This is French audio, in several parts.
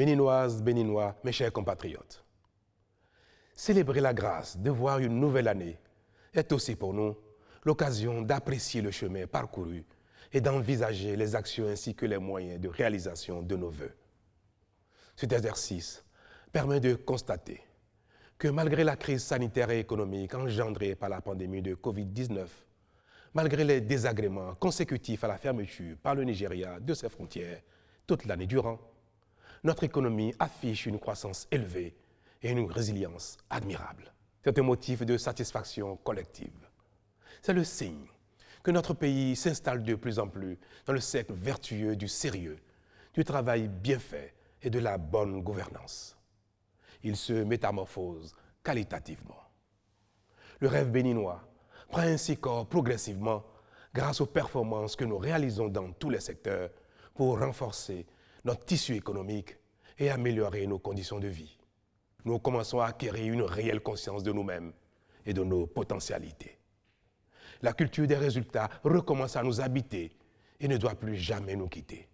Béninoises, Béninois, mes chers compatriotes, célébrer la grâce de voir une nouvelle année est aussi pour nous l'occasion d'apprécier le chemin parcouru et d'envisager les actions ainsi que les moyens de réalisation de nos vœux. Cet exercice permet de constater que malgré la crise sanitaire et économique engendrée par la pandémie de Covid-19, malgré les désagréments consécutifs à la fermeture par le Nigeria de ses frontières toute l'année durant, notre économie affiche une croissance élevée et une résilience admirable. C'est un motif de satisfaction collective. C'est le signe que notre pays s'installe de plus en plus dans le cercle vertueux du sérieux, du travail bien fait et de la bonne gouvernance. Il se métamorphose qualitativement. Le rêve béninois prend ainsi corps progressivement grâce aux performances que nous réalisons dans tous les secteurs pour renforcer notre tissu économique et améliorer nos conditions de vie. Nous commençons à acquérir une réelle conscience de nous-mêmes et de nos potentialités. La culture des résultats recommence à nous habiter et ne doit plus jamais nous quitter.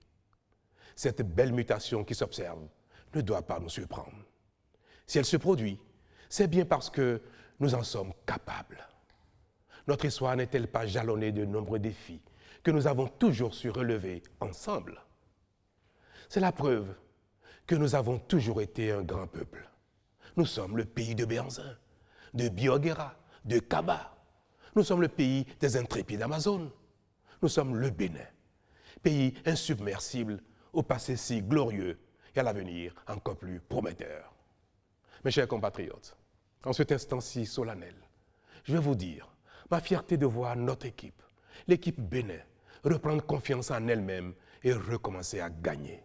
Cette belle mutation qui s'observe ne doit pas nous surprendre. Si elle se produit, c'est bien parce que nous en sommes capables. Notre histoire n'est-elle pas jalonnée de nombreux défis que nous avons toujours su relever ensemble? C'est la preuve que nous avons toujours été un grand peuple. Nous sommes le pays de Béhanzin, de Bioguera, de Kaba. Nous sommes le pays des intrépides Amazones. Nous sommes le Bénin, pays insubmersible au passé si glorieux et à l'avenir encore plus prometteur. Mes chers compatriotes, en cet instant si solennel, je vais vous dire ma fierté de voir notre équipe, l'équipe Bénin, reprendre confiance en elle-même et recommencer à gagner.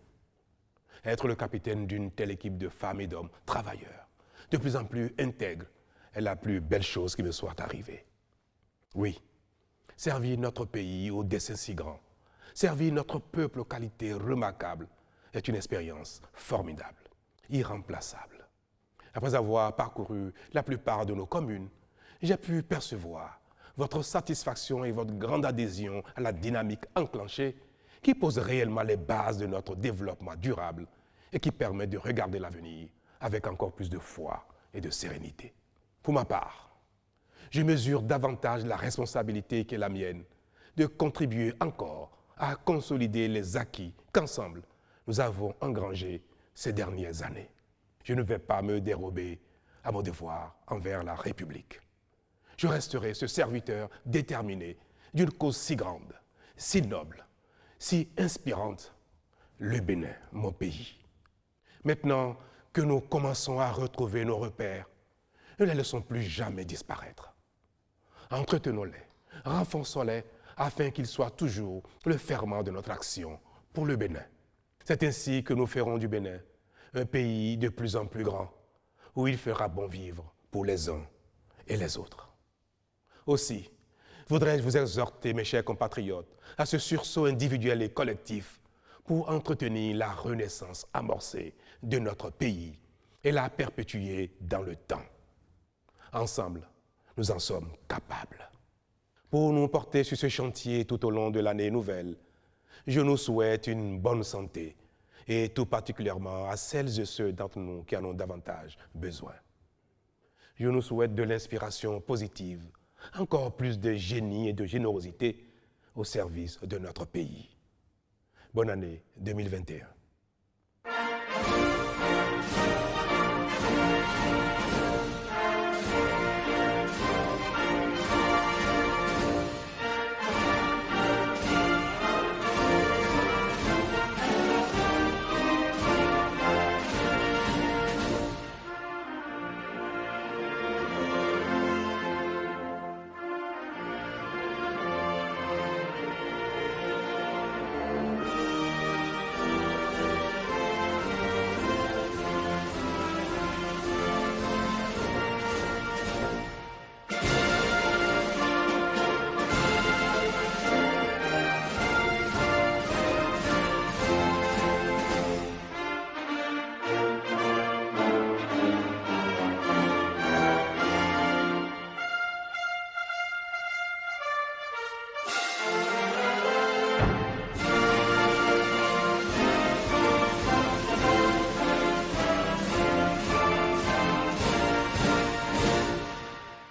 Être le capitaine d'une telle équipe de femmes et d'hommes travailleurs, de plus en plus intègres, est la plus belle chose qui me soit arrivée. Oui, servir notre pays au dessein si grand, servir notre peuple aux qualités remarquables est une expérience formidable, irremplaçable. Après avoir parcouru la plupart de nos communes, j'ai pu percevoir votre satisfaction et votre grande adhésion à la dynamique enclenchée qui pose réellement les bases de notre développement durable et qui permet de regarder l'avenir avec encore plus de foi et de sérénité. Pour ma part, je mesure davantage la responsabilité qui est la mienne de contribuer encore à consolider les acquis qu'ensemble nous avons engrangés ces dernières années. Je ne vais pas me dérober à mon devoir envers la République. Je resterai ce serviteur déterminé d'une cause si grande, si noble, si inspirante, le Bénin, mon pays. Maintenant que nous commençons à retrouver nos repères, ne les laissons plus jamais disparaître. Entretenons-les, renforçons-les afin qu'ils soient toujours le ferment de notre action pour le Bénin. C'est ainsi que nous ferons du Bénin un pays de plus en plus grand, où il fera bon vivre pour les uns et les autres. Aussi, voudrais-je vous exhorter, mes chers compatriotes, à ce sursaut individuel et collectif pour entretenir la renaissance amorcée de notre pays et la perpétuer dans le temps. Ensemble, nous en sommes capables. Pour nous porter sur ce chantier tout au long de l'année nouvelle, je nous souhaite une bonne santé et tout particulièrement à celles et ceux d'entre nous qui en ont davantage besoin. Je nous souhaite de l'inspiration positive, encore plus de génie et de générosité au service de notre pays. Bonne année 2021.